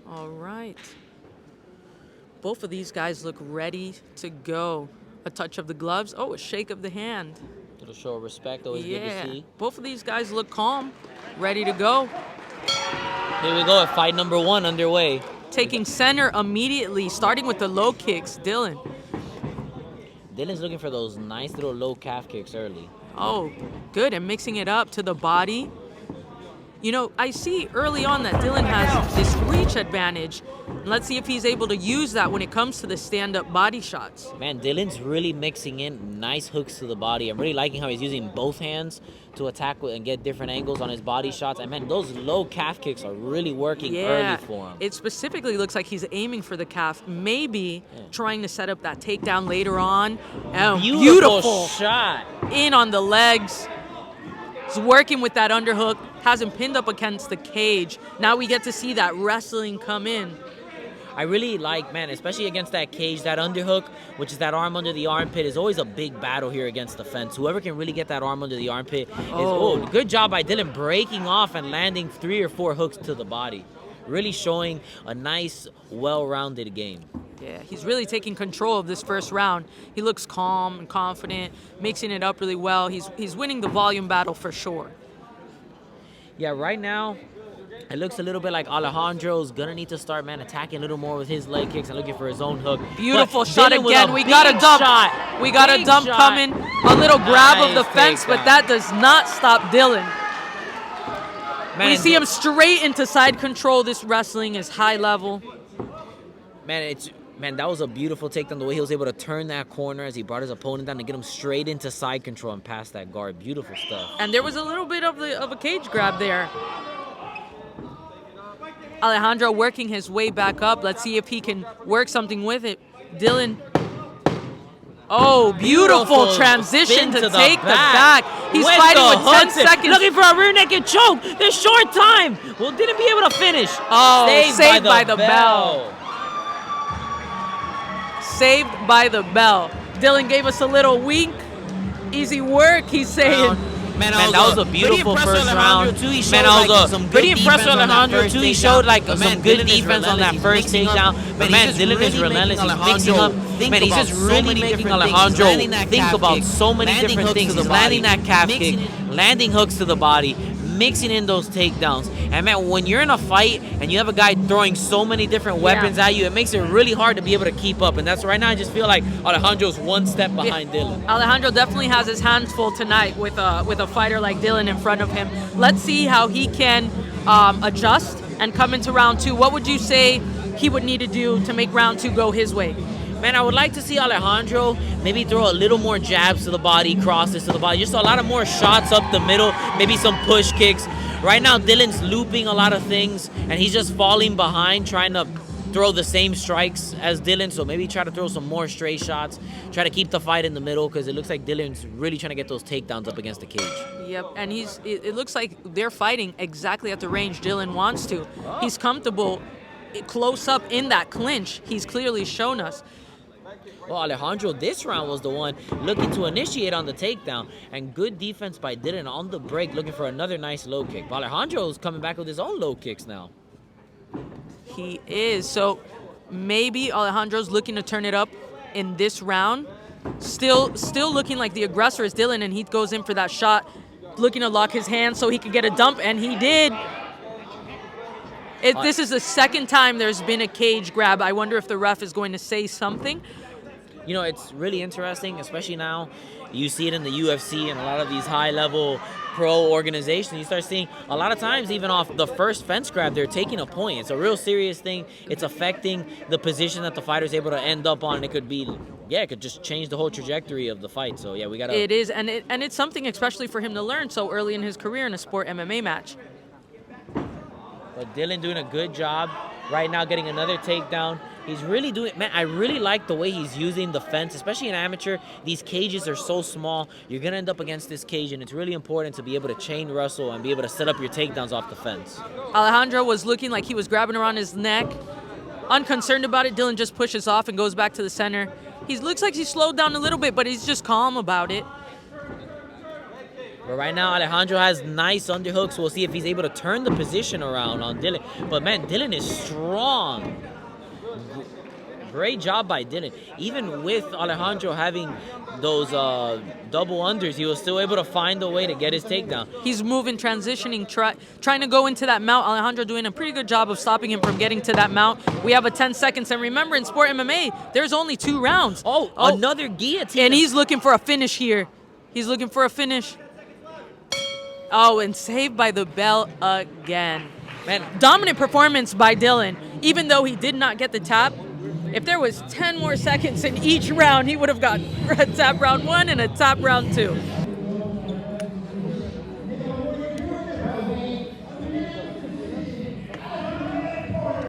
All right. Both of these guys look ready to go. A touch of the gloves. Oh, a shake of the hand. Little show of respect, always good to Yeah. see. Both of these guys look calm, ready to go. Here we go, fight number 1 underway. Taking center immediately, starting with the low kicks. Dylan. Dylan's looking for those nice little low calf kicks early. Oh, good. And mixing it up to the body. You know, I see early on that Dylan has this reach advantage. Let's see if he's able to use that when it comes to the stand-up body shots. Man, Dylan's really mixing in nice hooks to the body. I'm really liking how he's using both hands to attack and get different angles on his body shots. And man, those low calf kicks are really working early for him. It specifically looks like he's aiming for the calf, maybe trying to set up that takedown later on. Oh, beautiful shot. In on the legs. He's working with that underhook. Has him pinned up against the cage. Now we get to see that wrestling come in. I really like, man, especially against that cage, that underhook, which is that arm under the armpit, is always a big battle here against the fence. Whoever can really get that arm under the armpit is, good job by Dylan breaking off and landing 3 or 4 hooks to the body. Really showing a nice, well-rounded game. Yeah, he's really taking control of this first round. He looks calm and confident, mixing it up really well. He's winning the volume battle for sure. Yeah, right now, it looks a little bit like Alejandro's gonna need to start, man, attacking a little more with his leg kicks and looking for his own hook. Beautiful shot again. We got a dump. We got a dump coming. A little grab of the fence, but that does not stop Dylan. Man, we see him straight into side control. This wrestling is high level. Man, that was a beautiful takedown. The way he was able to turn that corner as he brought his opponent down to get him straight into side control and past that guard. Beautiful stuff. And there was a little bit of a cage grab there. Alejandro working his way back up. Let's see if he can work something with it. Dylan. Oh, beautiful transition to take the back. He's fighting with 10 seconds. Looking for a rear naked choke. There's short time. Well, didn't be able to finish. Oh, saved by the bell. Saved by the bell. Dylan gave us a little wink. Easy work, he's saying. Man, that was a beautiful first round. Man, I was pretty impressed with Alejandro too. He showed like some good defense on that first takedown. But man, Dylan is relentless. He's mixing up. Man, he's just really making Alejandro think about so many different things. He's landing that calf kick, landing hooks to the body, mixing in those takedowns. And man, when you're in a fight and you have a guy throwing so many different weapons at you, it makes it really hard to be able to keep up. And that's right now I just feel like Alejandro's one step behind Dylan. Alejandro definitely has his hands full tonight with a fighter like Dylan in front of him. Let's see how he can adjust and come into round 2. What would you say he would need to do to make round 2 go his way? Man, I would like to see Alejandro maybe throw a little more jabs to the body, crosses to the body, just a lot of more shots up the middle, maybe some push kicks. Right now, Dylan's looping a lot of things, and he's just falling behind, trying to throw the same strikes as Dylan, so maybe try to throw some more straight shots, try to keep the fight in the middle, because it looks like Dylan's really trying to get those takedowns up against the cage. Yep, and it looks like they're fighting exactly at the range Dylan wants to. He's comfortable close up in that clinch. He's clearly shown us. Well, Alejandro, this round was the one looking to initiate on the takedown, and good defense by Dylan on the break, looking for another nice low kick. But Alejandro's coming back with his own low kicks now. He is. So maybe Alejandro's looking to turn it up in this round. Still looking like the aggressor is Dylan, and he goes in for that shot, looking to lock his hand so he could get a dump, and he did. This is the second time there's been a cage grab. I wonder if the ref is going to say something. You know, it's really interesting, especially now. You see it in the UFC and a lot of these high-level pro organizations. You start seeing a lot of times, even off the first fence grab, they're taking a point. It's a real serious thing. It's affecting the position that the fighter's able to end up on. And it could be, it could just change the whole trajectory of the fight. So, yeah, we got to... It is, and it's something especially for him to learn so early in his career in a sport MMA match. But Dylan doing a good job right now, getting another takedown. He's really doing, man, I really like the way he's using the fence, especially in amateur. These cages are so small. You're going to end up against this cage, and it's really important to be able to chain wrestle and be able to set up your takedowns off the fence. Alejandro was looking like he was grabbing around his neck. Unconcerned about it, Dylan just pushes off and goes back to the center. He looks like he's slowed down a little bit, but he's just calm about it. But right now, Alejandro has nice underhooks. We'll see if he's able to turn the position around on Dylan. But, man, Dylan is strong. Great job by Dylan. Even with Alejandro having those double unders, he was still able to find a way to get his takedown. He's moving, transitioning, trying to go into that mount. Alejandro doing a pretty good job of stopping him from getting to that mount. We have a 10 seconds. And remember, in Sport MMA, there's only 2 rounds. Oh, another guillotine. And he's looking for a finish here. He's looking for a finish. Oh, and saved by the bell again. Man, dominant performance by Dylan. Even though he did not get the tap, if there was 10 more seconds in each round, he would have got a tap round 1 and a tap round 2.